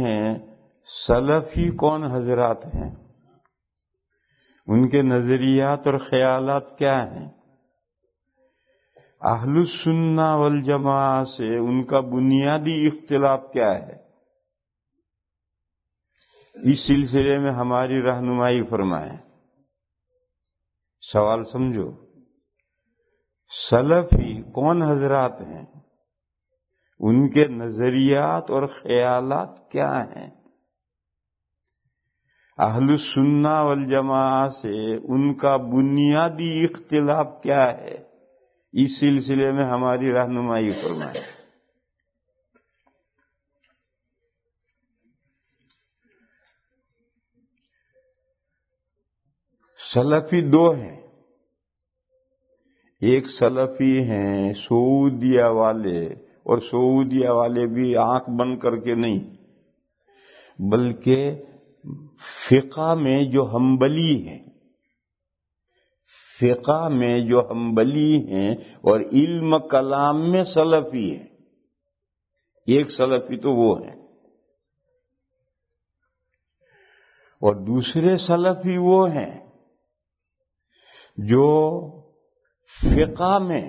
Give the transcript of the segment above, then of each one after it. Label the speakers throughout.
Speaker 1: ہیں سلفی کون حضرات ہیں، ان کے نظریات اور خیالات کیا ہیں، اہل السنہ والجماعہ سے ان کا بنیادی اختلاف کیا ہے، اس سلسلے میں ہماری رہنمائی فرمائیں۔ سوال سمجھو، سلفی کون حضرات ہیں، ان کے نظریات اور خیالات کیا ہیں، اہل السنہ والجماعہ سے ان کا بنیادی اختلاف کیا ہے، اس سلسلے میں ہماری رہنمائی فرمائیں۔ سلفی دو ہیں، ایک سلفی ہیں سعودیہ والے، اور سعودیہ والے بھی آنکھ بند کر کے نہیں، بلکہ فقہ میں جو حنبلی ہیں، فقہ میں جو حنبلی ہیں اور علم کلام میں سلفی ہیں، ایک سلفی تو وہ ہیں، اور دوسرے سلفی وہ ہیں جو فقہ میں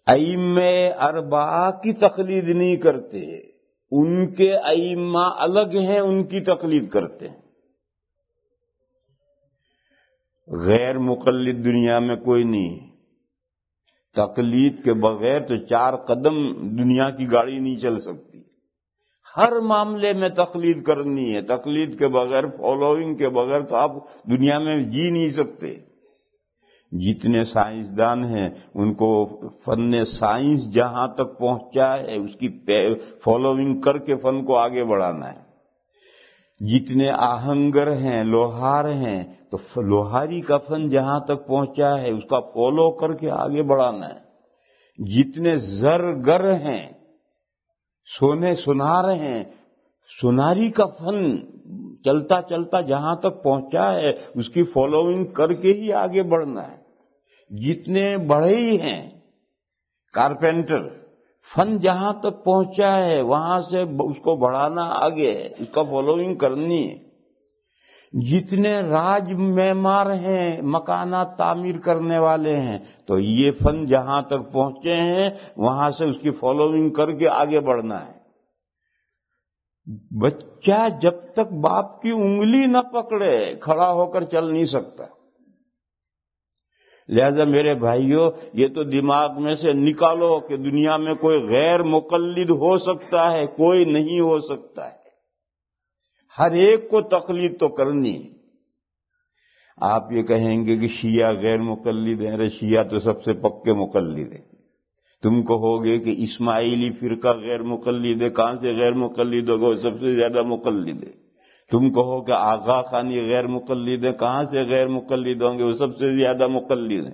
Speaker 1: ائمہ اربعہ کی تقلید نہیں کرتے، ان کے ائمہ الگ ہیں، ان کی تقلید کرتے ہیں۔ غیر مقلد دنیا میں کوئی نہیں، تقلید کے بغیر تو 4 قدم دنیا کی گاڑی نہیں چل سکتی، ہر معاملے میں تقلید کرنی ہے، تقلید کے بغیر، فالوئنگ کے بغیر تو آپ دنیا میں جی نہیں سکتے۔ جتنے سائنسدان ہیں ان کو فن سائنس جہاں تک پہنچا ہے اس کی فالوئنگ کر کے فن کو آگے بڑھانا ہے۔ جتنے آہنگر ہیں، لوہار ہیں، تو لوہاری کا فن جہاں تک پہنچا ہے اس کا فالو کر کے آگے بڑھانا ہے۔ جتنے زرگر ہیں، سونے سنار ہیں، سناری کا فن چلتا چلتا جہاں تک پہنچا ہے اس کی فالوئنگ کر کے ہی آگے بڑھنا ہے۔ جتنے بڑھئی ہیں، کارپینٹر، فن جہاں تک پہنچا ہے وہاں سے اس کو بڑھانا آگے ہے، اس کا فالوئنگ کرنی ہے۔ جتنے راج معمار ہیں، مکانات تعمیر کرنے والے ہیں، تو یہ فن جہاں تک پہنچے ہیں وہاں سے اس کی فالوئنگ کر کے آگے بڑھنا ہے۔ بچہ جب تک باپ کی انگلی نہ پکڑے کھڑا ہو کر چل نہیں سکتا۔ لہذا میرے بھائیوں، یہ تو دماغ میں سے نکالو کہ دنیا میں کوئی غیر مقلد ہو سکتا ہے، کوئی نہیں ہو سکتا ہے، ہر ایک کو تقلید تو کرنی ہے۔ آپ یہ کہیں گے کہ شیعہ غیر مقلد ہیں، ارے شیعہ تو سب سے پکے مقلد ہیں۔ تم کہو گے کہ اسماعیلی فرقہ غیر مقلد ہے، کہاں سے غیر مقلد ہوگا، وہ سب سے زیادہ مقلد ہے۔ تم کہو کہ آغا خانی غیر مقلد ہے، کہاں سے غیر مقلد ہوں گے، وہ سب سے زیادہ مقلد ہیں۔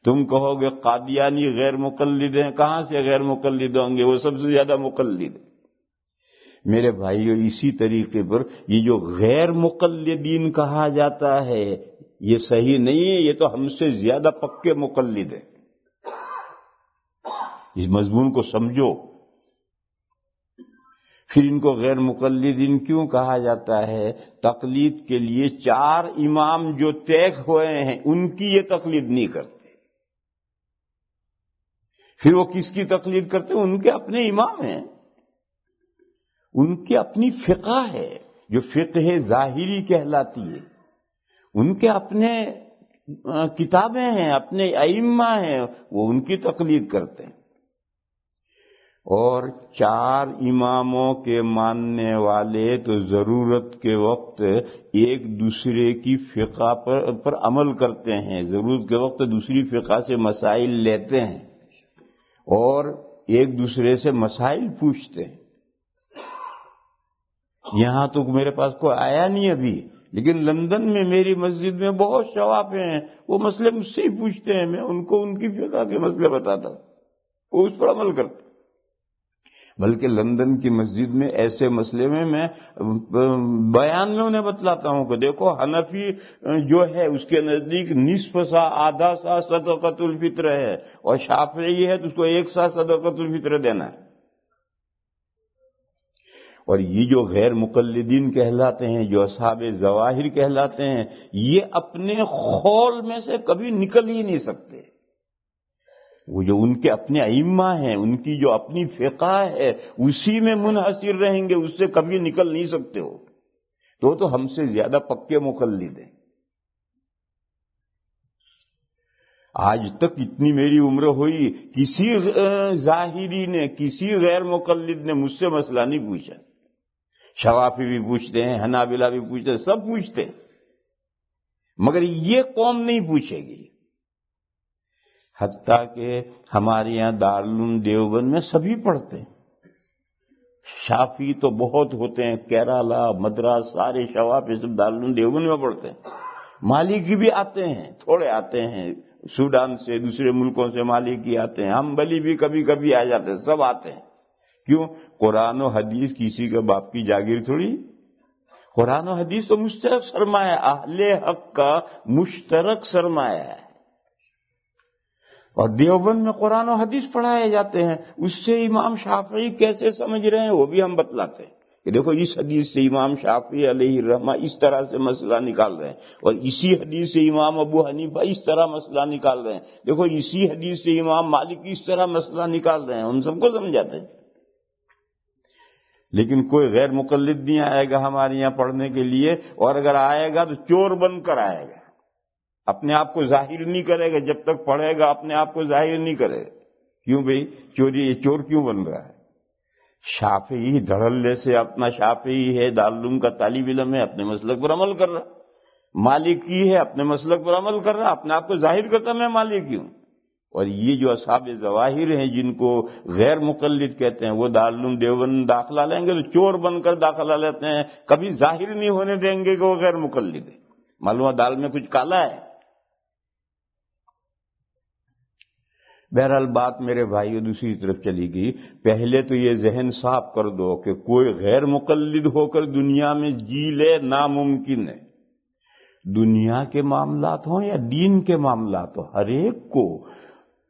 Speaker 1: تم کہو گے قادیانی غیر مقلد ہیں، کہاں سے غیر مقلد ہوں گے، وہ سب سے زیادہ مقلد ہیں۔ میرے بھائیو، اسی طریقے پر یہ جو غیر مقلدین کہا جاتا ہے یہ صحیح نہیں ہے، یہ تو ہم سے زیادہ پکے مقلد ہیں۔ اس مضمون کو سمجھو۔ پھر ان کو غیر مقلدین کیوں کہا جاتا ہے؟ تقلید کے لیے 4 امام جو طے ہوئے ہیں ان کی یہ تقلید نہیں کرتے۔ پھر وہ کس کی تقلید کرتے ہیں؟ ان کے اپنے امام ہیں، ان کی اپنی فقہ ہے جو فقہ ظاہری کہلاتی ہے، ان کے اپنے کتابیں ہیں، اپنے ائمہ ہیں، وہ ان کی تقلید کرتے ہیں۔ اور 4 اماموں کے ماننے والے تو ضرورت کے وقت ایک دوسرے کی فقہ پر عمل کرتے ہیں، ضرورت کے وقت دوسری فقہ سے مسائل لیتے ہیں اور ایک دوسرے سے مسائل پوچھتے ہیں۔ یہاں تو میرے پاس کوئی آیا نہیں ابھی، لیکن لندن میں میری مسجد میں بہت شوافے ہیں، وہ مسئلے مجھ سے ہی پوچھتے ہیں، میں ان کو ان کی فقہ کے مسئلے بتاتا ہوں، وہ اس پر عمل کرتے ہیں۔ بلکہ لندن کی مسجد میں ایسے مسئلے میں بیان میں انہیں بتلاتا ہوں کہ دیکھو حنفی جو ہے اس کے نزدیک نصف سا، آدھا سا صدقۃ الفطر ہے، اور شافعی ہے تو اس کو 1 سا صدقۃ الفطر دینا ہے۔ اور یہ جو غیر مقلدین کہلاتے ہیں، جو اصحاب ظواہر کہلاتے ہیں، یہ اپنے خول میں سے کبھی نکل ہی نہیں سکتے۔ وہ جو ان کے اپنے ائمہ ہیں، ان کی جو اپنی فقہ ہے، اسی میں منحصر رہیں گے، اس سے کبھی نکل نہیں سکتے ہو۔ تو ہم سے زیادہ پکے مقلد ہیں۔ آج تک اتنی میری عمر ہوئی، کسی ظاہری نے، کسی غیر مقلد نے مجھ سے مسئلہ نہیں پوچھا۔ شوافی بھی پوچھتے ہیں، حنابلہ بھی پوچھتے ہیں، سب پوچھتے ہیں، مگر یہ قوم نہیں پوچھے گی۔ حتیٰ کہ ہمارے یہاں دارالعلوم دیوبند میں سبھی پڑھتے ہیں۔ شافی تو بہت ہوتے ہیں، کیرالہ، مدراس، سارے شوافی سب دارالعلوم دیوبند میں پڑھتے ہیں۔ مالکی بھی آتے ہیں، تھوڑے آتے ہیں، سوڈان سے، دوسرے ملکوں سے مالکی آتے ہیں، حنبلی بھی کبھی کبھی آ جاتے ہیں، سب آتے ہیں۔ کیوں؟ قرآن و حدیث کسی کے باپ کی جاگیر تھوڑی۔ قرآن و حدیث تو مشترک سرمایہ، اہل حق کا مشترک سرمایہ ہے۔ اور دیوبند میں قرآن و حدیث پڑھائے جاتے ہیں، اس سے امام شافعی کیسے سمجھ رہے ہیں وہ بھی ہم بتلاتے ہیں کہ دیکھو اس حدیث سے امام شافعی علیہ الرحمہ اس طرح سے مسئلہ نکال رہے ہیں، اور اسی حدیث سے امام ابو حنیفہ اس طرح مسئلہ نکال رہے ہیں، دیکھو اسی حدیث سے امام مالک اس طرح مسئلہ نکال رہے ہیں، ہم سب کو سمجھاتے ہیں۔ لیکن کوئی غیر مقلد نہیں آئے گا ہمارے یہاں پڑھنے کے لیے، اور اگر آئے گا تو چور بن کر آئے گا، اپنے آپ کو ظاہر نہیں کرے گا، جب تک پڑھے گا اپنے آپ کو ظاہر نہیں کرے گا۔ کیوں بھئی؟ یہ چور کیوں بن رہا ہے؟ شافعی دھڑلے سے اپنا شافعی ہے، دارالعلوم کا طالب علم ہے، اپنے مسلک پر عمل کر رہا، مالکی ہے، اپنے مسلک پر عمل کر رہا، اپنے آپ کو ظاہر کرتا میں مالکی ہوں۔ اور یہ جو اصحاب ظواہر ہیں جن کو غیر مقلد کہتے ہیں، وہ دارالعلوم دیوبند داخلہ لیں گے تو چور بن کر داخلہ لیتے ہیں، کبھی ظاہر نہیں ہونے دیں گے کہ وہ غیر مقلد ہے۔ معلوم دال میں کچھ کالا ہے۔ بہرحال بات میرے بھائیو دوسری طرف چلی گئی۔ پہلے تو یہ ذہن صاف کر دو کہ کوئی غیر مقلد ہو کر دنیا میں جی لے ناممکن ہے۔ دنیا کے معاملات ہوں یا دین کے معاملات ہوں، ہر ایک کو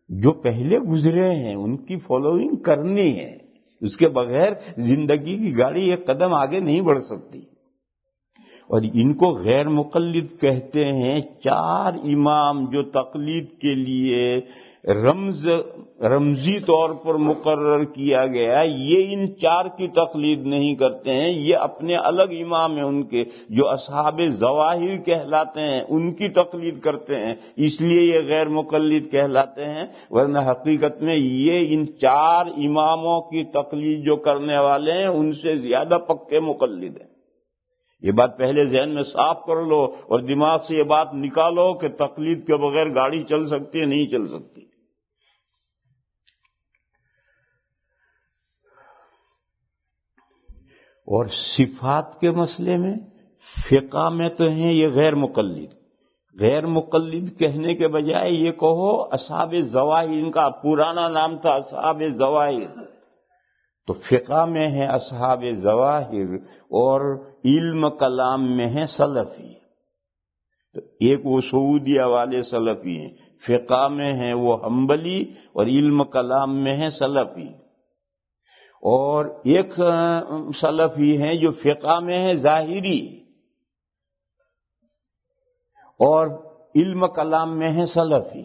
Speaker 1: جو پہلے گزرے ہیں ان کی فالوئنگ کرنی ہے، اس کے بغیر زندگی کی گاڑی ایک قدم آگے نہیں بڑھ سکتی۔ اور ان کو غیر مقلد کہتے ہیں چار امام جو تقلید کے لیے رمزی طور پر مقرر کیا گیا، یہ ان چار کی تقلید نہیں کرتے ہیں، یہ اپنے الگ امام ہیں ان کے جو اصحاب ظواہر کہلاتے ہیں ان کی تقلید کرتے ہیں، اس لیے یہ غیر مقلد کہلاتے ہیں، ورنہ حقیقت میں یہ ان چار اماموں کی تقلید جو کرنے والے ہیں ان سے زیادہ پکے مقلد ہیں۔ یہ بات پہلے ذہن میں صاف کر لو اور دماغ سے یہ بات نکالو کہ تقلید کے بغیر گاڑی چل سکتی ہے، نہیں چل سکتی۔ اور صفات کے مسئلے میں فقہ میں تو ہیں یہ غیر مقلد۔ غیر مقلد کہنے کے بجائے یہ کہو اصحاب ظواہر، ان کا پرانا نام تھا اصحاب ظواہر، تو فقہ میں ہیں اصحاب ظواہر، اور علم کلام میں ہیں سلفی۔ تو ایک وہ سعودیہ والے سلفی ہیں، فقہ میں ہیں وہ حنبلی، اور علم کلام میں ہیں سلفی۔ اور ایک سلفی ہیں جو فقہ میں ہے ظاہری، اور علم کلام میں ہے سلفی۔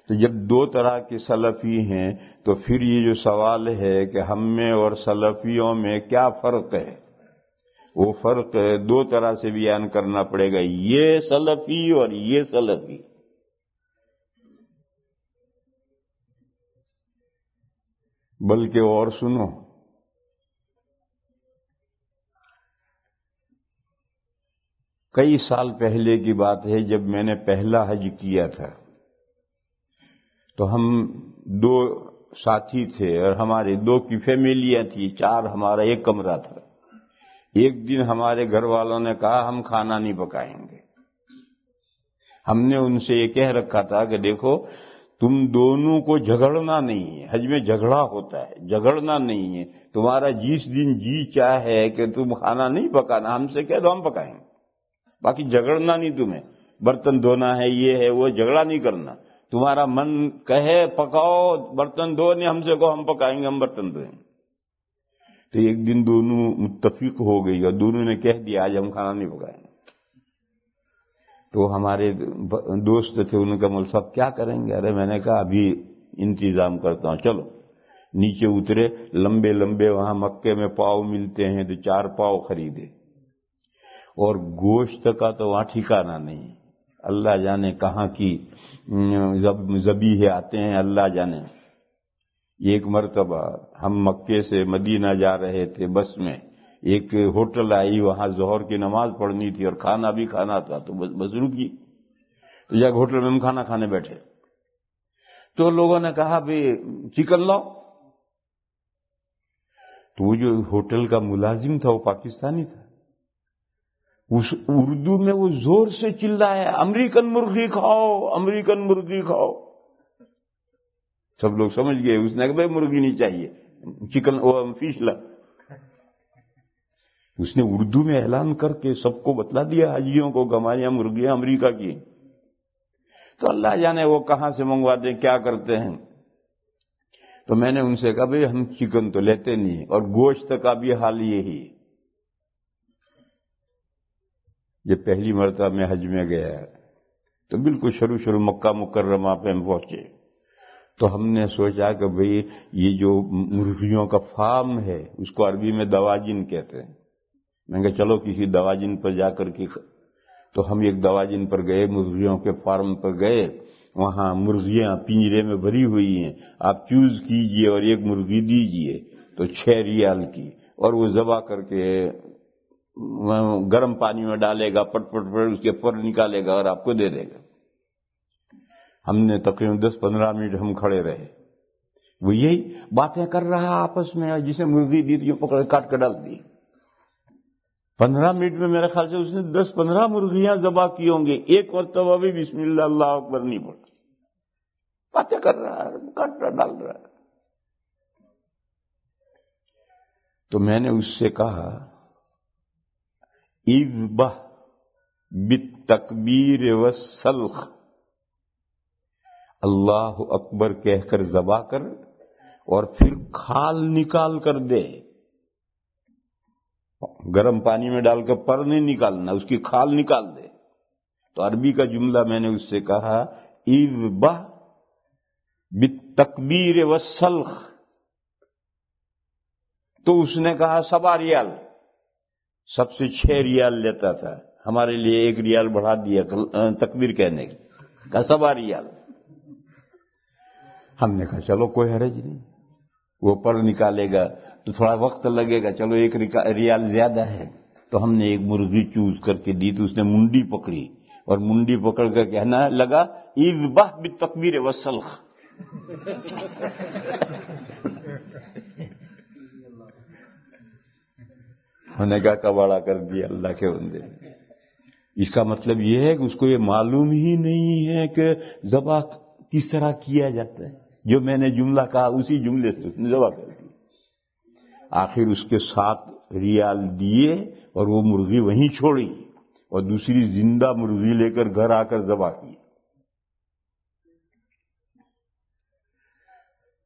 Speaker 1: تو جب دو طرح کے سلفی ہیں تو پھر یہ جو سوال ہے کہ ہم میں اور سلفیوں میں کیا فرق ہے، وہ فرق دو طرح سے بیان کرنا پڑے گا، یہ سلفی اور یہ سلفی۔ بلکہ اور سنو، کئی سال پہلے کی بات ہے، جب میں نے پہلا حج کیا تھا تو ہم دو ساتھی تھے اور ہمارے دو کی فیملیاں تھی، چار، ہمارا ایک کمرہ تھا۔ ایک دن ہمارے گھر والوں نے کہا ہم کھانا نہیں پکائیں گے۔ ہم نے ان سے یہ کہہ رکھا تھا کہ دیکھو تم دونوں کو جھگڑنا نہیں ہے، حج میں جھگڑا ہوتا ہے، جھگڑنا نہیں ہے، تمہارا جس دن جی چاہے کہ تم کھانا نہیں پکانا ہم سے کہہ دو، ہم پکائیں گے، باقی جھگڑنا نہیں، تمہیں برتن دھونا ہے، یہ ہے وہ، جھگڑا نہیں کرنا، تمہارا من کہے پکاؤ برتن دھو، نہیں ہم سے کہو ہم پکائیں گے، ہم برتن دھوئیں گے۔ تو ایک دن دونوں متفق ہو گئی اور دونوں نے کہہ دیا آج ہم کھانا نہیں پکائیں گے. تو ہمارے دوست تھے، انہوں نے کہا مول صاحب کیا کریں گے؟ ارے میں نے کہا ابھی انتظام کرتا ہوں. چلو نیچے اترے، لمبے لمبے وہاں مکے میں پاؤ ملتے ہیں تو 4 پاؤ خریدے، اور گوشت کا تو وہاں ٹھکانا نہیں. اللہ جانے کہاں کی ذبیحے آتے ہیں، اللہ جانے. ایک مرتبہ ہم مکے سے مدینہ جا رہے تھے بس میں، ایک ہوٹل آئی، وہاں ظہر کی نماز پڑھنی تھی اور کھانا بھی کھانا تھا، تو بس رکی. تو جا کے ہوٹل میں ہم کھانا کھانے بیٹھے تو لوگوں نے کہا بھی چکن لاؤ. تو وہ جو ہوٹل کا ملازم تھا وہ پاکستانی تھا، اس اردو میں وہ زور سے چلایا امریکن مرغی کھاؤ، امریکن مرغی کھاؤ. سب لوگ سمجھ گئے، اس نے کہا بھائی مرغی نہیں چاہیے، چکن فش لا. اس نے اردو میں اعلان کر کے سب کو بتلا دیا حاجیوں کو کہ ہمارے یہاں مرغیاں امریکہ کی. تو اللہ جانے وہ کہاں سے منگواتے ہیں، کیا کرتے ہیں. تو میں نے ان سے کہا بھائی ہم چکن تو لیتے نہیں، اور گوشت کا بھی حال یہی. یہ پہلی مرتبہ میں حج میں گیا تو بالکل شروع مکہ مکرمہ پہ ہم پہنچے. تو ہم نے سوچا کہ بھئی یہ جو مرغیوں کا فارم ہے اس کو عربی میں دواجن کہتے ہیں. میں نے کہا چلو کسی دواجن پر جا کر کے. تو ہم ایک دواجن پر گئے، مرغیوں کے فارم پر گئے. وہاں مرغیاں پنجرے میں بھری ہوئی ہیں، آپ چوز کیجئے اور ایک مرغی دیجئے تو 6 ریال کی، اور وہ ذبح کر کے گرم پانی میں ڈالے گا، پٹ پٹ پٹ اس کے پر نکالے گا اور آپ کو دے دے گا. ہم نے تقریباً 10-15 منٹ ہم کھڑے رہے، وہ یہی باتیں کر رہا آپس میں، جسے مرغی دی تو یہ پکڑ کاٹ کے ڈال دی. 15 منٹ میں میرے خیال سے اس نے 10-15 مرغیاں ذبح کی ہوں گے، ایک مرتبہ بھی بسم اللہ اللہ اکبر نہیں پڑا. باتیں کر رہا ہے، کاٹ رہا ڈال رہا ہے. تو میں نے اس سے کہا اذبح بالتکبیر والسلخ، اللہ اکبر کہہ کر ذبح کر اور پھر کھال نکال کر دے. گرم پانی میں ڈال کر پر نہیں نکالنا، اس کی کھال نکال دے. تو عربی کا جملہ میں نے اس سے کہا اذبح بالتکبیر والسلخ. تو اس نے کہا 7 ریال. سب سے 6 ریال لیتا تھا، ہمارے لیے 1 ریال بڑھا دیا تکبیر کہنے کی، کہا 7 ریال. ہم نے کہا چلو کوئی حرج نہیں، وہ پر نکالے گا تو تھوڑا وقت لگے گا، چلو 1 ریال زیادہ ہے. تو ہم نے ایک مرغی چوز کر کے دی تو اس نے منڈی پکڑی، اور منڈی پکڑ کر کہنا لگا اذبح بالتکبیر والسلخ. ہم نے کہا کباڑا کر دیا اللہ کے بندے. اس کا مطلب یہ ہے کہ اس کو یہ معلوم ہی نہیں ہے کہ ذبح کس طرح کیا جاتا ہے. جو میں نے جملہ کہا اسی جملے سے اس نے ذبح کر دی. آخر اس کے 7 ریال دیے اور وہ مرغی وہیں چھوڑی اور دوسری زندہ مرغی لے کر گھر آ کر ذبح کی.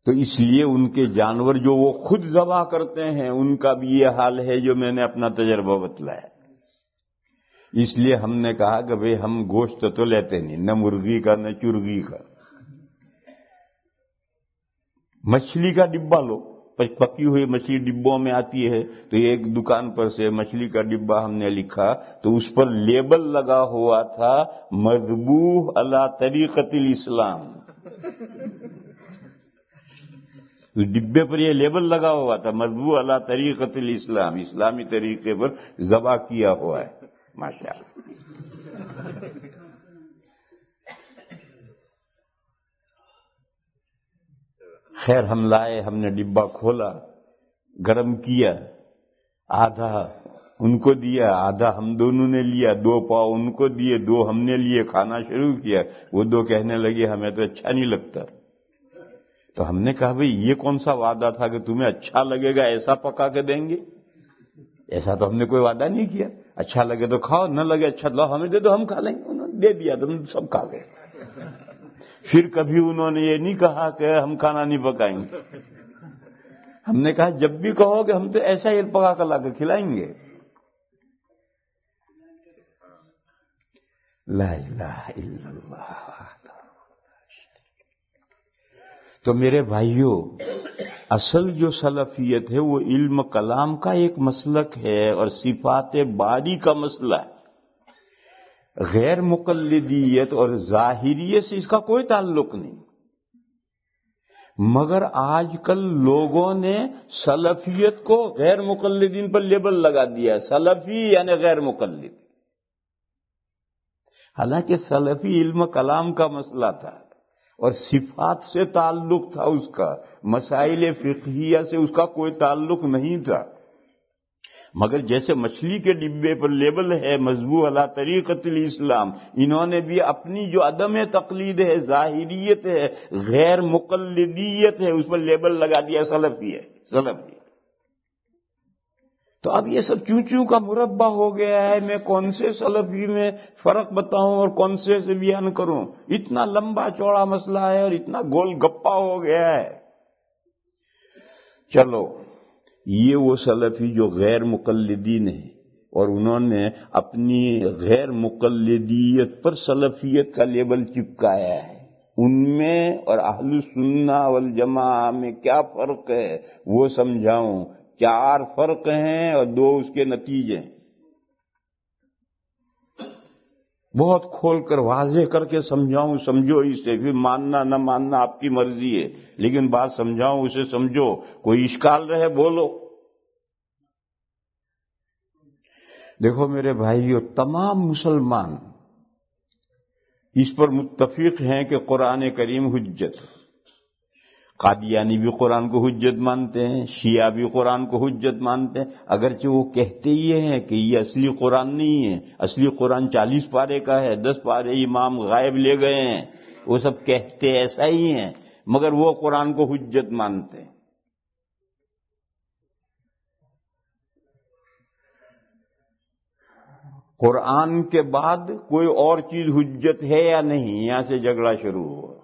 Speaker 1: تو اس لیے ان کے جانور جو وہ خود ذبح کرتے ہیں ان کا بھی یہ حال ہے جو میں نے اپنا تجربہ بتلایا. اس لیے ہم نے کہا کہ بھئی ہم گوشت تو لیتے نہیں، نہ مرغی کا نہ چرگی کا. مچھلی کا ڈبہ لو، پکی ہوئی مچھلی ڈبوں میں آتی ہے، تو ایک دکان پر سے مچھلی کا ڈبہ ہم نے لکھا تو اس پر لیبل لگا ہوا تھا مذبوح علی طریقۃ الاسلام. اس ڈبے پر یہ لیبل لگا ہوا تھا مذبوح علی طریقۃ الاسلام، اسلامی طریقے پر ذبح کیا ہوا ہے. ماشاءاللہ. خیر ہم لائے، ہم نے ڈبہ کھولا، گرم کیا، آدھا ان کو دیا، آدھا ہم دونوں نے لیا، 2 پاؤ ان کو دیے، 2 ہم نے لیے، کھانا شروع کیا. وہ 2 کہنے لگے ہمیں تو اچھا نہیں لگتا. تو ہم نے کہا بھئی یہ کون سا وعدہ تھا کہ تمہیں اچھا لگے گا ایسا پکا کے دیں گے؟ ایسا تو ہم نے کوئی وعدہ نہیں کیا. اچھا لگے تو کھاؤ، نہ لگے اچھا لاؤ ہمیں دے دو ہم کھا لیں گے. انہوں نے دے دیا تو ہم سب کھا گئے. پھر کبھی انہوں نے یہ نہیں کہا کہ ہم کھانا نہیں پکائیں گے. ہم نے کہا جب بھی کہو گے ہم تو ایسا ہی پکا کر لا کے کھلائیں گے. لا الہ الا اللہ. تو میرے بھائیوں، اصل جو سلفیت ہے وہ علم کلام کا ایک مسلک ہے اور صفات باری کا مسئلہ ہے. غیر مقلدیت اور ظاہریت سے اس کا کوئی تعلق نہیں. مگر آج کل لوگوں نے سلفیت کو غیر مقلدین پر لیبل لگا دیا ہے، سلفی یعنی غیر مقلد. حالانکہ سلفی علم کلام کا مسئلہ تھا اور صفات سے تعلق تھا اس کا، مسائل فقہیہ سے اس کا کوئی تعلق نہیں تھا. مگر جیسے مچھلی کے ڈبے پر لیبل ہے مذبوح علی طریقۃ الاسلام، انہوں نے بھی اپنی جو عدم تقلید ہے، ظاہریت ہے، غیر مقلدیت ہے، اس پر لیبل لگا دیا سلفی ہے، سلفی. تو اب یہ سب چوں چوں کا مربع ہو گیا ہے. میں کون سے سلفی میں فرق بتاؤں اور کون سے بیان کروں؟ اتنا لمبا چوڑا مسئلہ ہے اور اتنا گول گپا ہو گیا ہے. چلو، یہ وہ سلفی جو غیر مقلدین ہیں اور انہوں نے اپنی غیر مقلدیت پر سلفیت کا لیبل چپکایا ہے. ان میں اور اہل السنہ والجماعہ میں کیا فرق ہے وہ سمجھاؤں. 4 فرق ہیں اور 2 اس کے نتیجے ہیں. بہت کھول کر واضح کر کے سمجھاؤں، سمجھو اسے. پھر ماننا نہ ماننا آپ کی مرضی ہے، لیکن بات سمجھاؤں اسے سمجھو. کوئی اشکال رہے بولو. دیکھو میرے بھائیو، تمام مسلمان اس پر متفق ہیں کہ قرآن کریم حجت. قادیانی بھی قرآن کو حجت مانتے ہیں، شیعہ بھی قرآن کو حجت مانتے ہیں، اگرچہ وہ کہتے یہ ہیں کہ یہ اصلی قرآن نہیں ہے. اصلی قرآن 40 پارے کا ہے، 10 پارے امام غائب لے گئے ہیں. وہ سب کہتے ایسا ہی ہیں، مگر وہ قرآن کو حجت مانتے ہیں. قرآن کے بعد کوئی اور چیز حجت ہے یا نہیں، یہاں سے جھگڑا شروع ہوا.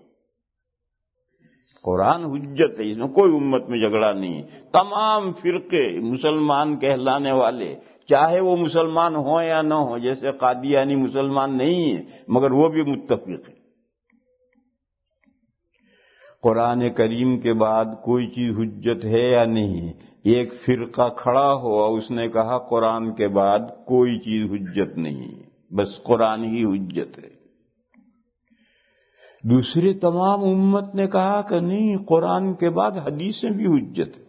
Speaker 1: قرآن حجت ہے، اس میں کوئی امت میں جھگڑا نہیں. تمام فرقے مسلمان کہلانے والے، چاہے وہ مسلمان ہوں یا نہ ہوں، جیسے قادیانی مسلمان نہیں ہیں مگر وہ بھی متفق ہیں. قرآن کریم کے بعد کوئی چیز حجت ہے یا نہیں. ایک فرقہ کھڑا ہوا، اس نے کہا قرآن کے بعد کوئی چیز حجت نہیں، بس قرآن ہی حجت ہے. دوسری تمام امت نے کہا کہ نہیں، قرآن کے بعد حدیثیں بھی حجت ہے.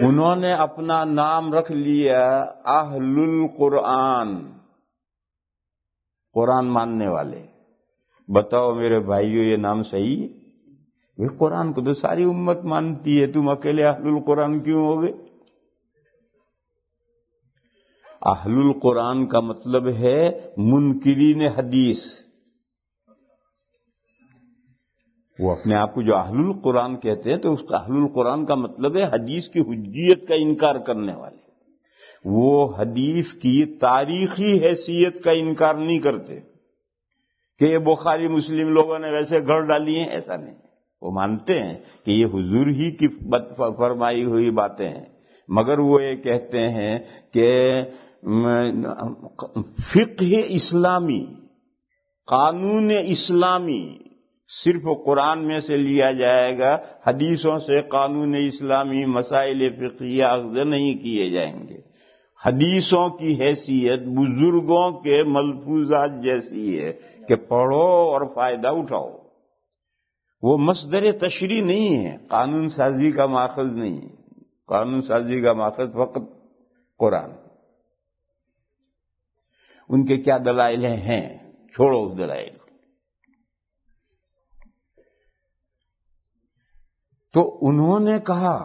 Speaker 1: انہوں نے اپنا نام رکھ لیا اہل القرآن، قرآن ماننے والے. بتاؤ میرے بھائیو، یہ نام صحیح ہے؟ یہ قرآن کو تو ساری امت مانتی ہے، تم اکیلے اہل القرآن کیوں ہو گئے؟ اہل القرآن کا مطلب ہے منکرین حدیث. وہ اپنے آپ کو جو اہل القرآن کہتے ہیں تو اس کا اہل القرآن کا مطلب ہے حدیث کی حجیت کا انکار کرنے والے. وہ حدیث کی تاریخی حیثیت کا انکار نہیں کرتے کہ یہ بخاری مسلم لوگوں نے ویسے گھڑ ڈالی ہیں، ایسا نہیں. وہ مانتے ہیں کہ یہ حضور ہی کی فرمائی ہوئی باتیں ہیں، مگر وہ یہ کہتے ہیں کہ فقہ اسلامی، قانون اسلامی صرف قرآن میں سے لیا جائے گا، حدیثوں سے قانون اسلامی مسائل فقہیہ اخذ نہیں کیے جائیں گے. حدیثوں کی حیثیت بزرگوں کے ملفوظات جیسی ہے کہ پڑھو اور فائدہ اٹھاؤ. وہ مصدر تشریع نہیں ہے، قانون سازی کا ماخذ نہیں ہے. قانون سازی کا ماخذ فقط قرآن. ان کے کیا دلائل ہیں؟ چھوڑو اس دلائل. تو انہوں نے کہا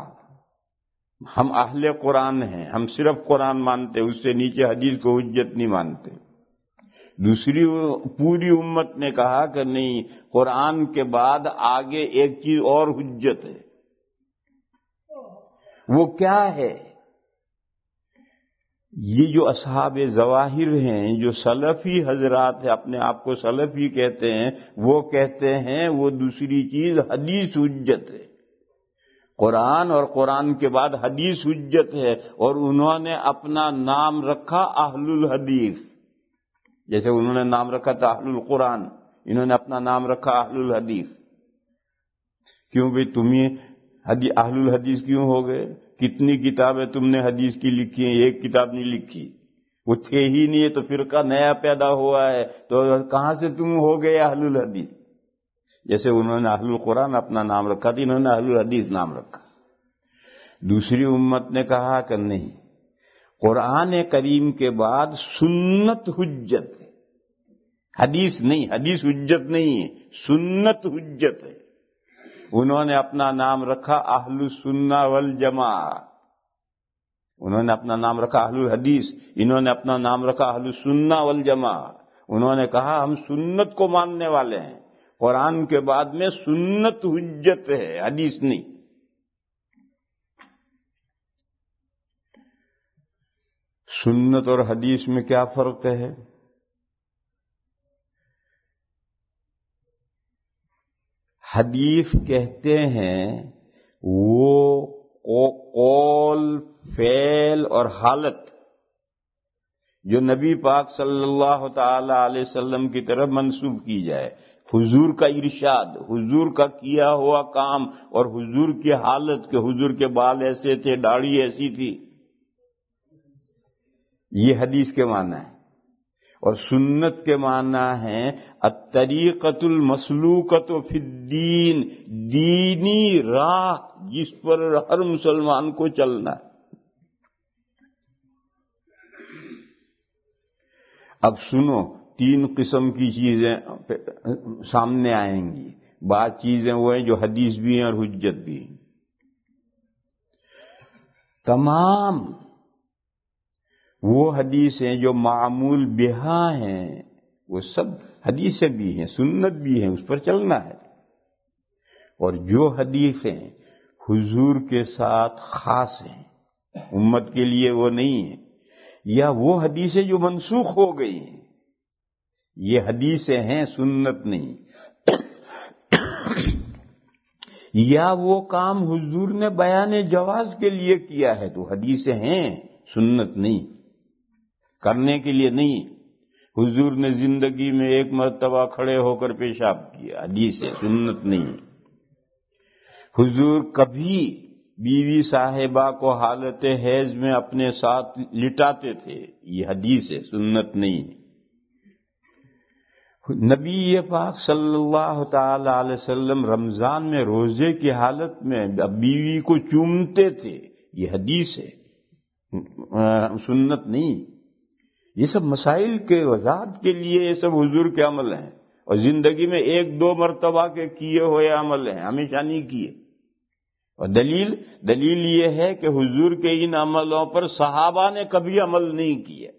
Speaker 1: ہم اہل قرآن ہیں، ہم صرف قرآن مانتے، اس سے نیچے حدیث کو حجت نہیں مانتے. دوسری پوری امت نے کہا کہ نہیں، قرآن کے بعد آگے ایک چیز اور حجت ہے. وہ کیا ہے؟ یہ جو اصحاب ظواہر ہیں، جو سلفی حضرات ہیں، اپنے آپ کو سلفی کہتے ہیں، وہ کہتے ہیں وہ دوسری چیز حدیث حجت ہے، قرآن اور قرآن کے بعد حدیث حجت ہے، اور انہوں نے اپنا نام رکھا اہل الحدیث، جیسے انہوں نے نام رکھا تھا اہل القرآن، انہوں نے اپنا نام رکھا اہل الحدیث۔ کیوں بھئی تمہیں اہل الحدیث کیوں ہو گئے؟ کتنی کتابیں تم نے حدیث کی لکھی ہیں؟ ایک کتاب نہیں لکھی، وہ تھے ہی نہیں، تو فرقہ نیا پیدا ہوا ہے، تو کہاں سے تم ہو گئے اہل الحدیث؟ جیسے انہوں نے اہل القرآن اپنا نام رکھا تھا، انہوں نے اہل الحدیث نام رکھا۔ دوسری امت نے کہا کہ نہیں، قرآن کریم کے بعد سنت حجت ہے، حدیث نہیں، حدیث حجت نہیں ہے، سنت حجت ہے۔ انہوں نے اپنا نام رکھا اہل السنہ والجماعہ، انہوں نے اپنا نام رکھا اہل الحدیث، انہوں نے اپنا نام رکھا اہل السنہ والجماعہ۔ انہوں نے کہا ہم سنت کو ماننے والے ہیں، قرآن کے بعد میں سنت حجت ہے، حدیث نہیں۔ سنت اور حدیث میں کیا فرق ہے؟ حدیث کہتے ہیں وہ قول، فعل اور حالت جو نبی پاک صلی اللہ تعالی علیہ وسلم کی طرف منسوب کی جائے، حضور کا ارشاد، حضور کا کیا ہوا کام، اور حضور کی حالت کہ حضور کے بال ایسے تھے، داڑھی ایسی تھی، یہ حدیث کے معنی ہے۔ اور سنت کے معنی ہے الطریقۃ المسلوکۃ فی الدین، دینی راہ جس پر ہر مسلمان کو چلنا ہے۔ اب سنو، تین قسم کی چیزیں سامنے آئیں گی، بعض چیزیں وہ ہیں جو حدیث بھی ہیں اور حجت بھی ہیں۔ تمام وہ حدیثیں جو معمول بہا ہیں وہ سب حدیثیں بھی ہیں، سنت بھی ہیں، اس پر چلنا ہے۔ اور جو حدیثیں حضور کے ساتھ خاص ہیں، امت کے لیے وہ نہیں ہیں، یا وہ حدیثیں جو منسوخ ہو گئی ہیں، یہ حدیثیں ہیں، سنت نہیں۔ یا وہ کام حضور نے بیان جواز کے لیے کیا ہے تو حدیثیں ہیں، سنت نہیں، کرنے کے لیے نہیں۔ حضور نے زندگی میں ایک مرتبہ کھڑے ہو کر پیشاب کیا، حدیث ہے، سنت نہیں۔ حضور کبھی بیوی صاحبہ کو حالت حیض میں اپنے ساتھ لٹاتے تھے، یہ حدیث ہے، سنت نہیں۔ نبی پاک صلی اللہ تعالی علیہ وسلم رمضان میں روزے کی حالت میں بیوی کو چومتے تھے، یہ حدیث ہے، سنت نہیں۔ یہ سب مسائل کے وضاحت کے لیے یہ سب حضور کے عمل ہیں، اور زندگی میں ایک دو مرتبہ کے کیے ہوئے عمل ہیں، ہمیشہ نہیں کیے۔ اور دلیل یہ ہے کہ حضور کے ان عملوں پر صحابہ نے کبھی عمل نہیں کیا۔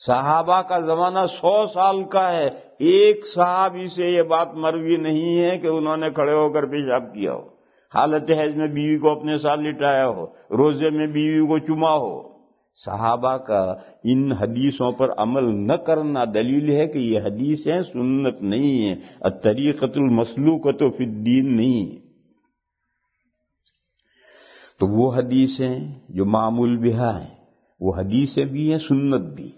Speaker 1: صحابہ کا زمانہ 100 سال کا ہے، ایک صحابی سے یہ بات مروی نہیں ہے کہ انہوں نے کھڑے ہو کر پیشاب کیا ہو، حالت حیض میں بیوی کو اپنے ساتھ لٹایا ہو، روزے میں بیوی کو چوما ہو۔ صحابہ کا ان حدیثوں پر عمل نہ کرنا دلیل ہے کہ یہ حدیث ہیں، سنت نہیں ہے، الطریقۃ المسلوکۃ فی الدین نہیں ہے۔ تو وہ حدیثیں جو معمول بہا ہیں وہ حدیثیں بھی ہیں، سنت بھی،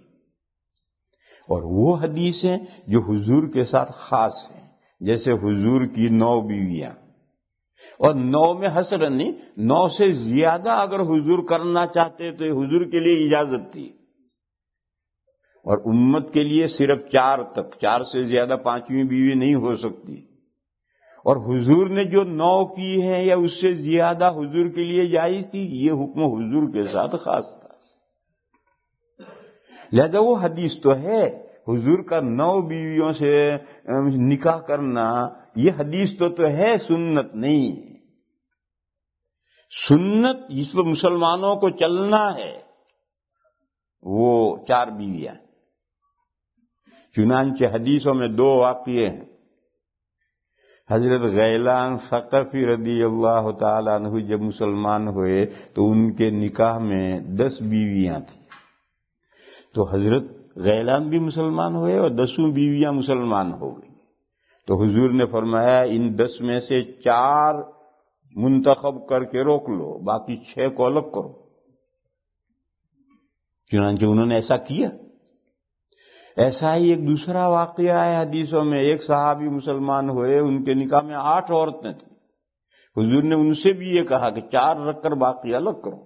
Speaker 1: اور وہ حدیثیں جو حضور کے ساتھ خاص ہیں، جیسے حضور کی 9 بیویاں، اور 9 میں حصر نہیں، 9 سے زیادہ اگر حضور کرنا چاہتے تو حضور کے لیے اجازت تھی، اور امت کے لیے صرف 4 تک، 4 سے زیادہ 5ویں بیوی نہیں ہو سکتی۔ اور حضور نے جو 9 کی ہے یا اس سے زیادہ حضور کے لیے جائز تھی، یہ حکم حضور کے ساتھ خاص تھا۔ لہذا وہ حدیث تو ہے، حضور کا 9 بیویوں سے نکاح کرنا، یہ حدیث تو ہے، سنت نہیں۔ سنت جس پر مسلمانوں کو چلنا ہے وہ 4 بیویاں۔ چنانچہ حدیثوں میں 2 واقعے ہیں۔ حضرت غیلان ثقفی رضی اللہ تعالیٰ عنہ جب مسلمان ہوئے تو ان کے نکاح میں 10 بیویاں تھیں، تو حضرت غیلان بھی مسلمان ہوئے اور 10 بیویاں مسلمان ہو گئی. تو حضور نے فرمایا ان 10 میں سے 4 منتخب کر کے روک لو، باقی 6 کو الگ کرو. چنانچہ انہوں نے ایسا کیا. ایسا ہی ایک دوسرا واقعہ ہے حدیثوں میں. ایک صحابی مسلمان ہوئے، ان کے نکاح میں 8 عورتیں تھیں. حضور نے ان سے بھی یہ کہا کہ 4 رکھ کر باقی الگ کرو.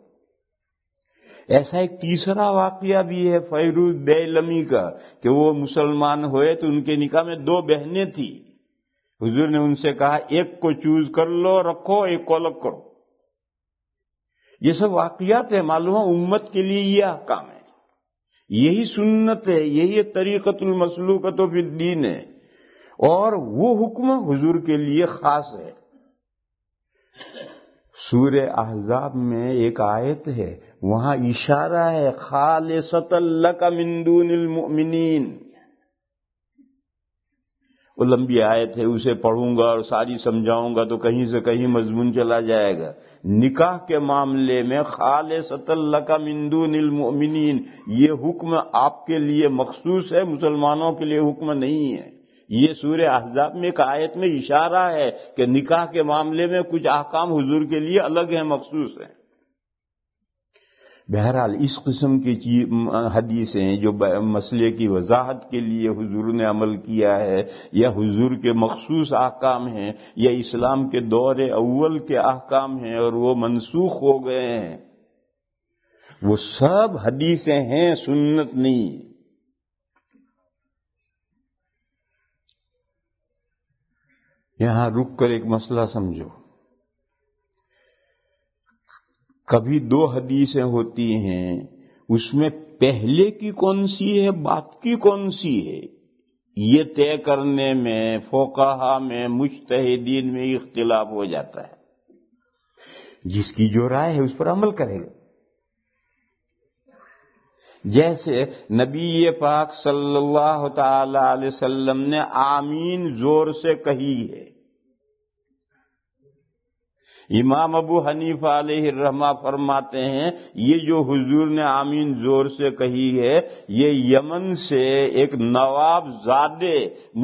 Speaker 1: ایسا ایک تیسرا واقعہ بھی ہے فیروز دیلمی کا کہ وہ مسلمان ہوئے تو ان کے نکاح میں 2 بہنیں تھیں. حضور نے ان سے کہا ایک کو چوز کر لو رکھو، ایک کو الگ کرو. یہ سب واقعات ہیں. معلوم ہے امت کے لیے یہ احکام ہے، یہی سنت ہے، یہی طریقۃ المسلوکۃ فی الدین ہے، اور وہ حکم حضور کے لیے خاص ہے. سورہ احزاب میں ایک آیت ہے، وہاں اشارہ ہے خالصۃ لک من دون المؤمنین. وہ لمبی آیت ہے، اسے پڑھوں گا اور ساری سمجھاؤں گا تو کہیں سے کہیں مضمون چلا جائے گا. نکاح کے معاملے میں خالصۃ لک من دون المؤمنین، یہ حکم آپ کے لیے مخصوص ہے، مسلمانوں کے لیے حکم نہیں ہے. یہ سورہ احزاب میں ایک آیت میں اشارہ ہے کہ نکاح کے معاملے میں کچھ احکام حضور کے لیے الگ ہیں، مخصوص ہیں. بہرحال اس قسم کی حدیثیں جو مسئلے کی وضاحت کے لیے حضور نے عمل کیا ہے، یا حضور کے مخصوص احکام ہیں، یا اسلام کے دور اول کے احکام ہیں اور وہ منسوخ ہو گئے ہیں، وہ سب حدیثیں ہیں، سنت نہیں. یہاں رک کر ایک مسئلہ سمجھو. کبھی 2 حدیثیں ہوتی ہیں، اس میں پہلے کی کون سی ہے، بعد کی کون سی ہے، یہ طے کرنے میں فقہا میں، مجتہدین میں اختلاف ہو جاتا ہے. جس کی جو رائے ہے اس پر عمل کرے گا. جیسے نبی پاک صلی اللہ تعالی علیہ وسلم نے آمین زور سے کہی ہے. امام ابو حنیفہ علیہ الرحمہ فرماتے ہیں یہ جو حضور نے آمین زور سے کہی ہے، یہ یمن سے ایک نواب زادے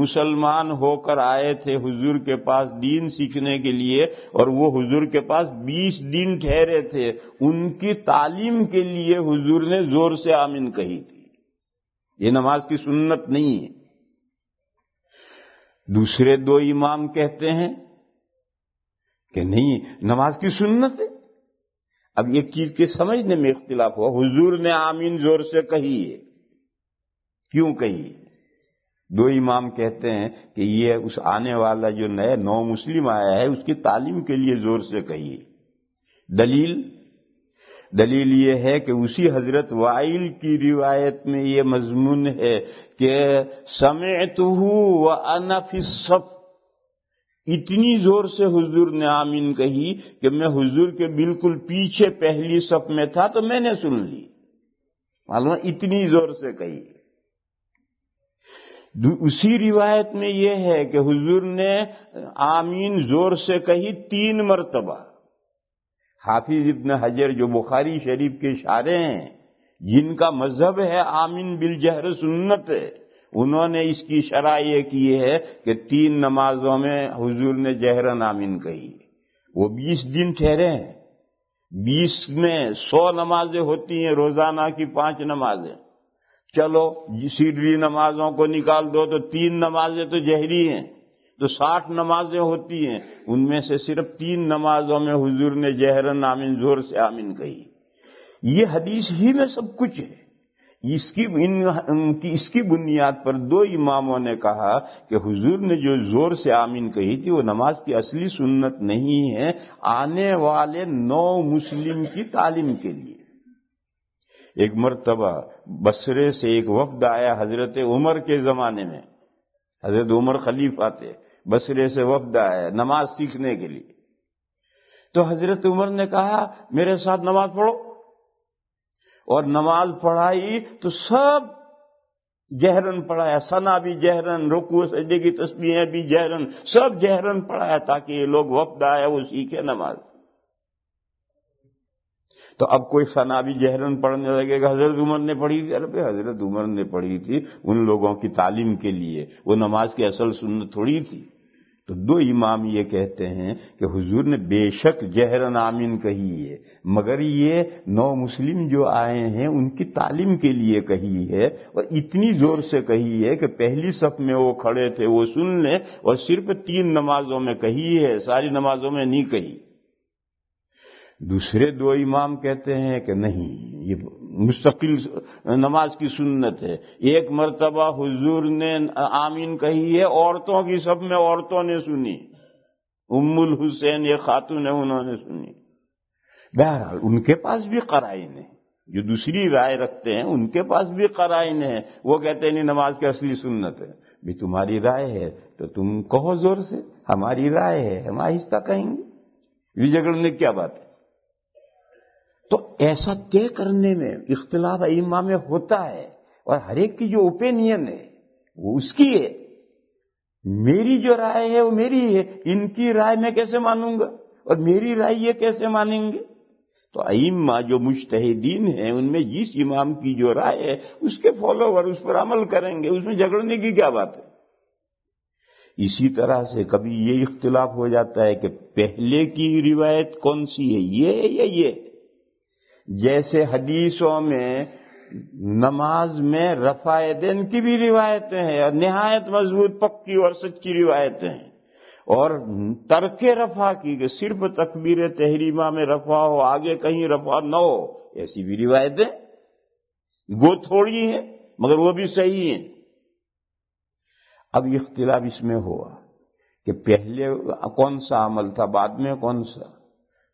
Speaker 1: مسلمان ہو کر آئے تھے حضور کے پاس دین سیکھنے کے لیے، اور وہ حضور کے پاس 20 دن ٹھہرے تھے. ان کی تعلیم کے لیے حضور نے زور سے آمین کہی تھی. یہ نماز کی سنت نہیں ہے. دوسرے 2 امام کہتے ہیں کہ نہیں، نماز کی سنت ہے. اب ایک چیز کے سمجھنے میں اختلاف ہوا. حضور نے آمین زور سے کہی ہے، کیوں کہی ہے؟ 2 امام کہتے ہیں کہ یہ اس آنے والا جو نو مسلم آیا ہے اس کی تعلیم کے لیے زور سے کہی ہے. دلیل یہ ہے کہ اسی حضرت وائل کی روایت میں یہ مضمون ہے کہ سمعتہ وانا فی الصف، اتنی زور سے حضور نے آمین کہی کہ میں حضور کے بالکل پیچھے پہلی صف میں تھا تو میں نے سن لی. معلوم اتنی زور سے کہی. اسی روایت میں یہ ہے کہ حضور نے آمین زور سے کہی 3 مرتبہ. حافظ ابن حجر جو بخاری شریف کے شارح ہیں، جن کا مذہب ہے آمین بالجہر سنت ہے، انہوں نے اس کی شرح یہ کی ہے کہ 3 نمازوں میں حضور نے جہرن آمین کہی. وہ 20 دن ٹھہرے ہیں. 20 میں 100 نمازیں ہوتی ہیں، روزانہ کی 5 نمازیں. چلو سیدھی نمازوں کو نکال دو تو 3 نمازیں تو جہری ہیں، تو 60 نمازیں ہوتی ہیں. ان میں سے صرف 3 نمازوں میں حضور نے جہرن آمین زور سے آمین کہی. یہ حدیث ہی میں سب کچھ ہے. اس کی بنیاد پر 2 اماموں نے کہا کہ حضور نے جو زور سے آمین کہی تھی وہ نماز کی اصلی سنت نہیں ہے، آنے والے نو مسلم کی تعلیم کے لیے. ایک مرتبہ بصرے سے ایک وفد آیا حضرت عمر کے زمانے میں. حضرت عمر خلیفہ تھے. بصرے سے وفد آیا نماز سیکھنے کے لیے. تو حضرت عمر نے کہا میرے ساتھ نماز پڑھو، اور نماز پڑھائی تو سب جہرن پڑھایا. ثنا بھی جہرن، رکوع سجدے کی تسبیحیں بھی جہرن، سب جہرن پڑھایا تاکہ یہ لوگ وفد آیا وہ سیکھے نماز. تو اب کوئی ثنا بھی جہرن پڑھنے لگے گا حضرت عمر نے پڑھی تھی، ارے حضرت عمر نے پڑھی تھی ان لوگوں کی تعلیم کے لیے، وہ نماز کی اصل سنت تھوڑی تھی۔ تو دو امام یہ کہتے ہیں کہ حضور نے بے شک جہرن آمین کہی ہے، مگر یہ نو مسلم جو آئے ہیں ان کی تعلیم کے لیے کہی ہے، اور اتنی زور سے کہی ہے کہ پہلی صف میں وہ کھڑے تھے وہ سن لیں، اور صرف 3 نمازوں میں کہی ہے، ساری نمازوں میں نہیں کہی۔ دوسرے دو امام کہتے ہیں کہ نہیں، یہ مستقل نماز کی سنت ہے، ایک مرتبہ حضور نے آمین کہی ہے، عورتوں کی سب میں عورتوں نے سنی، ام الحسین یہ خاتون ہے انہوں نے سنی۔ بہرحال ان کے پاس بھی قرائن ہے، جو دوسری رائے رکھتے ہیں ان کے پاس بھی قرائن ہے، وہ کہتے ہیں نہیں نماز کی اصلی سنت ہے۔ بھی تمہاری رائے ہے تو تم کہو زور سے، ہماری رائے ہے ہم آہستہ کہیں گے، یہ جھگڑنے کی کیا بات ہے؟ تو ایسا طے کرنے میں اختلاف ائمہ میں ہوتا ہے، اور ہر ایک کی جو اوپینین ہے وہ اس کی ہے، میری جو رائے ہے وہ میری ہے، ان کی رائے میں کیسے مانوں گا، اور میری رائے یہ کیسے مانیں گے؟ تو ائمہ جو مجتہدین ہیں ان میں جس امام کی جو رائے ہے اس کے فالوور اس پر عمل کریں گے، اس میں جھگڑنے کی کیا بات ہے؟ اسی طرح سے کبھی یہ اختلاف ہو جاتا ہے کہ پہلے کی روایت کون سی ہے، یہ یا یہ؟ جیسے حدیثوں میں نماز میں رفع یدین کی بھی روایتیں ہیں، اور نہایت مضبوط پکی اور سچی روایتیں ہیں، اور ترک رفع کی کہ صرف تکبیر تحریمہ میں رفع ہو، آگے کہیں رفع نہ ہو، ایسی بھی روایتیں وہ تھوڑی ہیں مگر وہ بھی صحیح ہیں۔ اب اختلاف اس میں ہوا کہ پہلے کون سا عمل تھا، بعد میں کون سا؟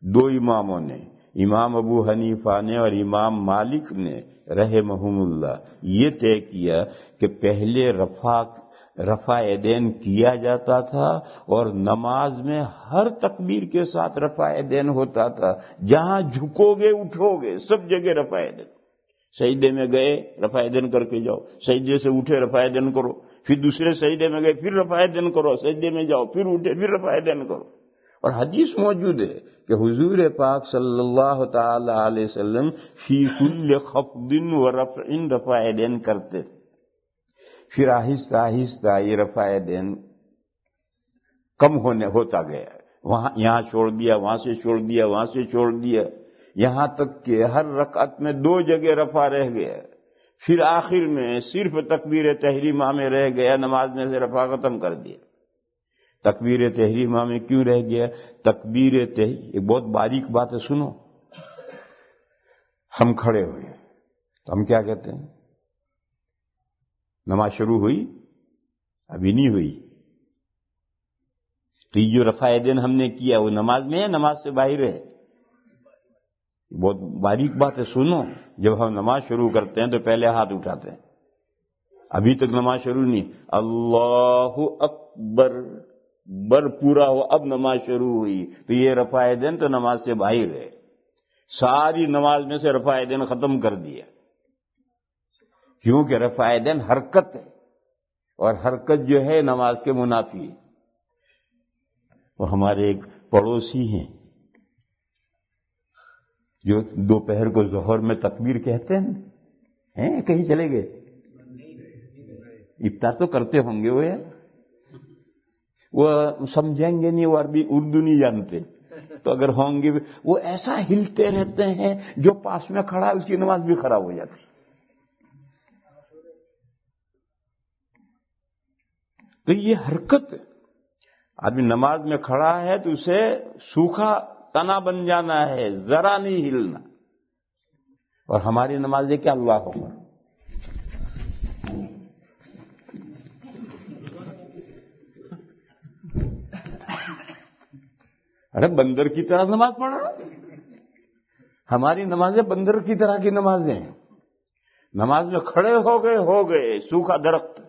Speaker 1: دو اماموں نے، امام ابو حنیفہ نے اور امام مالک نے رحمہم اللہ یہ طے کیا کہ پہلے رفع یدین کیا جاتا تھا، اور نماز میں ہر تکبیر کے ساتھ رفع یدین ہوتا تھا، جہاں جھکو گے اٹھو گے سب جگہ رفع یدین، سجدے میں گئے رفع یدین کر کے جاؤ، سجدے سے اٹھے رفع یدین کرو، پھر دوسرے سجدے میں گئے پھر رفع یدین کرو، سجدے میں جاؤ پھر اٹھے پھر رفع یدین کرو۔ اور حدیث موجود ہے کہ حضور پاک صلی اللہ تعالی علیہ وسلم فی کل خفض و رفع رفع یدین کرتے تھے، پھر آہستہ آہستہ یہ رفع یدین کم ہوتا گیا، وہاں یہاں چھوڑ دیا، وہاں سے چھوڑ دیا، وہاں سے چھوڑ دیا، یہاں تک کہ ہر رکعت میں 2 جگہ رفع رہ گیا، پھر آخر میں صرف تکبیر تحریمہ میں رہ گیا، نماز میں سے رفع ختم کر دیا۔ تکبیر تحریمہ میں کیوں رہ گیا؟ ایک بہت باریک بات ہے، سنو۔ ہم کھڑے ہوئے تو ہم کیا کہتے ہیں؟ نماز شروع ہوئی؟ ابھی نہیں ہوئی۔ تو یہ جو رفع یدین ہم نے کیا وہ نماز میں ہے نماز سے باہر ہے؟ بہت باریک بات ہے، سنو۔ جب ہم نماز شروع کرتے ہیں تو پہلے ہاتھ اٹھاتے ہیں، ابھی تک نماز شروع نہیں، اللہ اکبر بر پورا ہو اب نماز شروع ہوئی، تو یہ رفع یدین تو نماز سے باہر ہے، ساری نماز میں سے رفع یدین ختم کر دیا، کیونکہ رفع یدین حرکت ہے، اور حرکت جو ہے نماز کے منافی ہے۔ وہ ہمارے ایک پڑوسی ہیں جو دوپہر کو ظہر میں تکبیر کہتے ہیں، کہیں چلے گئے؟ افطار تو کرتے ہوں گے وہ سمجھیں گے نہیں، وہ عربی اردو نہیں جانتے، تو اگر ہوں گے وہ ایسا ہلتے رہتے ہیں جو پاس میں کھڑا ہے اس کی نماز بھی خراب ہو جاتی۔ تو یہ حرکت، آدمی نماز میں کھڑا ہے تو اسے سوکھا تنا بن جانا ہے، ذرا نہیں ہلنا۔ اور ہماری نماز ہے کہ اللہ اکبر، ارے بندر کی طرح نماز پڑھ رہا، ہماری نمازیں بندر کی طرح کی نمازیں ہیں، نماز میں کھڑے ہو گئے سوکھا درخت۔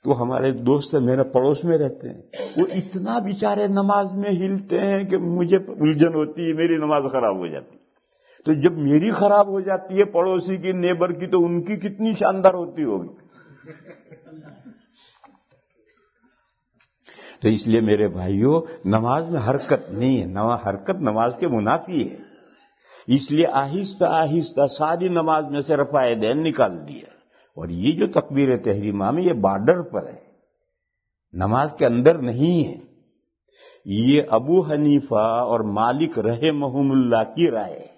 Speaker 1: تو ہمارے دوست میرے پڑوس میں رہتے ہیں، وہ اتنا بیچارے نماز میں ہلتے ہیں کہ مجھے الجھن ہوتی ہے، میری نماز خراب ہو جاتی۔ تو جب میری خراب ہو جاتی ہے پڑوسی کی، نیبر کی، تو ان کی کتنی شاندار ہوتی ہوگی۔ تو اس لیے میرے بھائیوں، نماز میں حرکت نہیں ہے، حرکت نماز کے منافی ہے۔ اس لیے آہستہ آہستہ ساری نماز میں سے رفع یدین نکال دیا. اور یہ جو تکبیر تحریمہ میں یہ بارڈر پر ہے، نماز کے اندر نہیں ہے. یہ ابو حنیفہ اور مالک رحمہم اللہ کی رائے ہے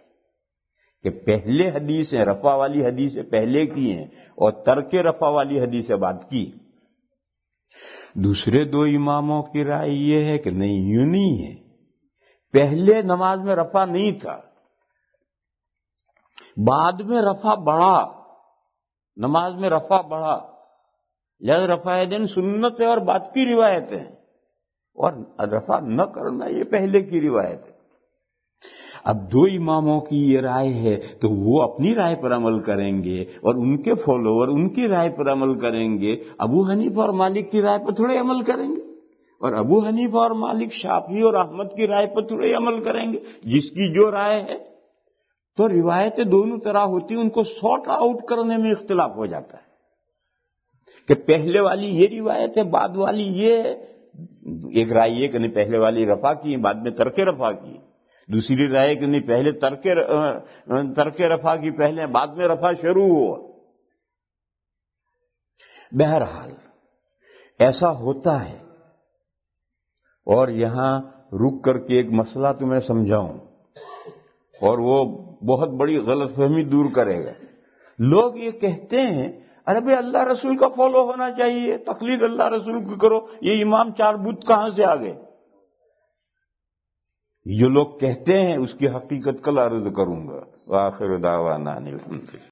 Speaker 1: کہ پہلے حدیثیں رفع والی حدیثیں پہلے کی ہیں اور ترک رفع والی حدیثیں بعد کی. دوسرے دو اماموں کی رائے یہ ہے کہ نہیں، یوں نہیں ہے، پہلے نماز میں رفع نہیں تھا، بعد میں رفع بڑھا، نماز میں رفع بڑھا، لہذا رفع یدین سنت ہے اور بعد کی روایت ہے، اور رفع نہ کرنا یہ پہلے کی روایت ہے. اب دو اماموں کی یہ رائے ہے تو وہ اپنی رائے پر عمل کریں گے اور ان کے فالوور ان کی رائے پر عمل کریں گے. ابو حنیفہ اور مالک کی رائے پر تھوڑے عمل کریں گے، اور ابو حنیفہ اور مالک شافعی اور احمد کی رائے پر تھوڑے عمل کریں گے. جس کی جو رائے ہے، تو روایتیں دونوں طرح ہوتی ہیں، ان کو سارٹ آؤٹ کرنے میں اختلاف ہو جاتا ہے کہ پہلے والی یہ روایت ہے، بعد والی یہ ہے. ایک رائے یہ کہ نہیں پہلے والی رفع کی بعد میں ترک رفع کی، دوسری رائے کہ نہیں پہلے ترک رفع کی پہلے بعد میں رفع شروع ہوا. بہرحال ایسا ہوتا ہے. اور یہاں رک کر کے ایک مسئلہ تمہیں سمجھاؤں، اور وہ بہت بڑی غلط فہمی دور کرے گا. لوگ یہ کہتے ہیں ارے بھائی اللہ رسول کا فالو ہونا چاہیے، تقلید اللہ رسول کی کرو، یہ امام چار بت کہاں سے آ گئے؟ جو لوگ کہتے ہیں اس کی حقیقت کل عرض کروں گا. وآخر دعوانا ان الحمدللہ.